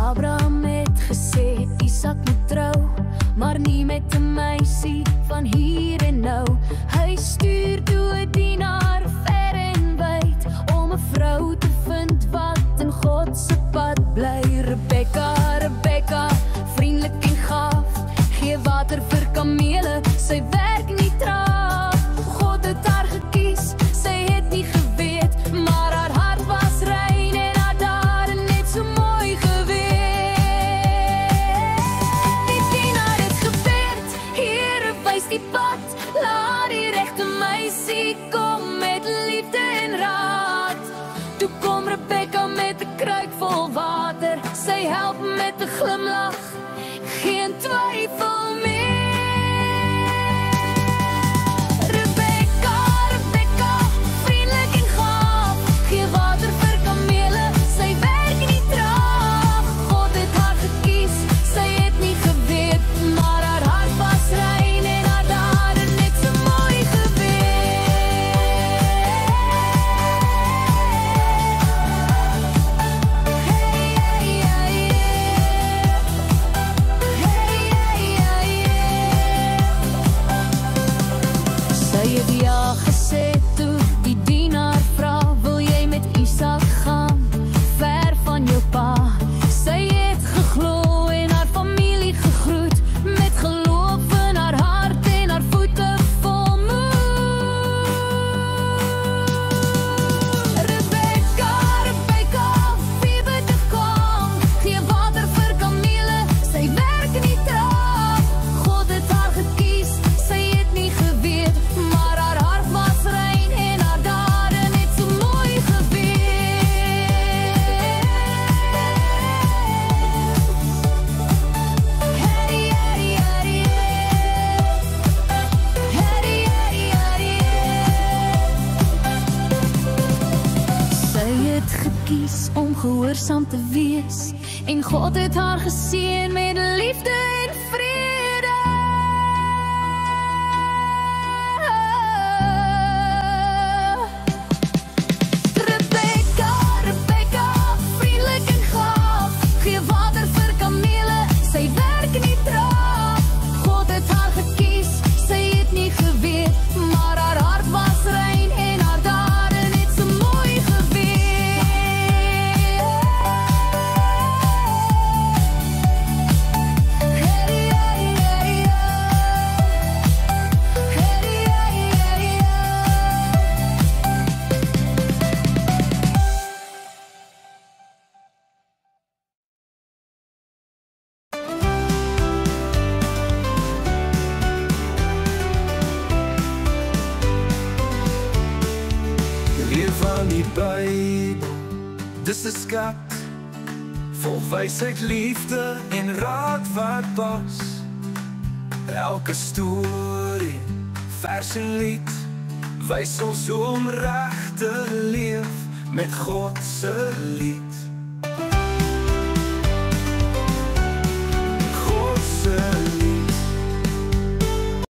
Abraham het gesê, Isak moet trou, maar nie met 'n meisie van hier en nou. Hy stuur toe 'n dienaar ver en wyd, om 'n vrou te vind wat in God se pad bly. Rebekka, Rebekka, vriendelik en gaaf, gee water vir kamele, sy werk nie traag. God het haar gekies, sy het nie geweet, maar haar hart was rein en haar dade net so mooi geweet. Die dienaar het gebid, Here wys die pad, laat die regte meisie kom met liefde en raad. Toe kom Rebekka met 'n kruik vol water, sy help met 'n glimlach, geen twyfel meer. Rebekka, Rebekka, vriendelik en gaaf, gee water vir kamele, sy werk nie traag. God het haar gekies, sy het nie geweet, maar haar hart was rein en haar dade net so mooi geweet. Sy het ja gesê toe die dienaar vra, wil jy met Isak gaan, ver van jou pa? Sy het geglo en haar familie gegroet, met geloof in haar hart en haar voete vol moed. Rebekka, Rebekka, wie bid te kom, gee water vir kamele, sy werk nie traag. God het haar gekies, sy het nie geweet, maar haar hart was rein en haar dade net so mooi geweet. Hey, hey, hey, hey, hey, hey. Sy het gekies om gehoorsaam te wees, en God het haar geseën met liefde en vrede. Rebekka, Rebekka, vriendelik en gaaf, gee water vir kamele, sy werk nie traag. God het haar gekies, sy het nie geweet, maar haar hart was rein en haar dade net so mooi geweet. Hey, hey, hey, hey. Hey, hey, hey, hey. Leer van die Bybel, dis 'n skat, vol wysheid, liefde en raad wat pas. Elke storie, vers en lied, wys ons hoe om reg te leef met God se lied.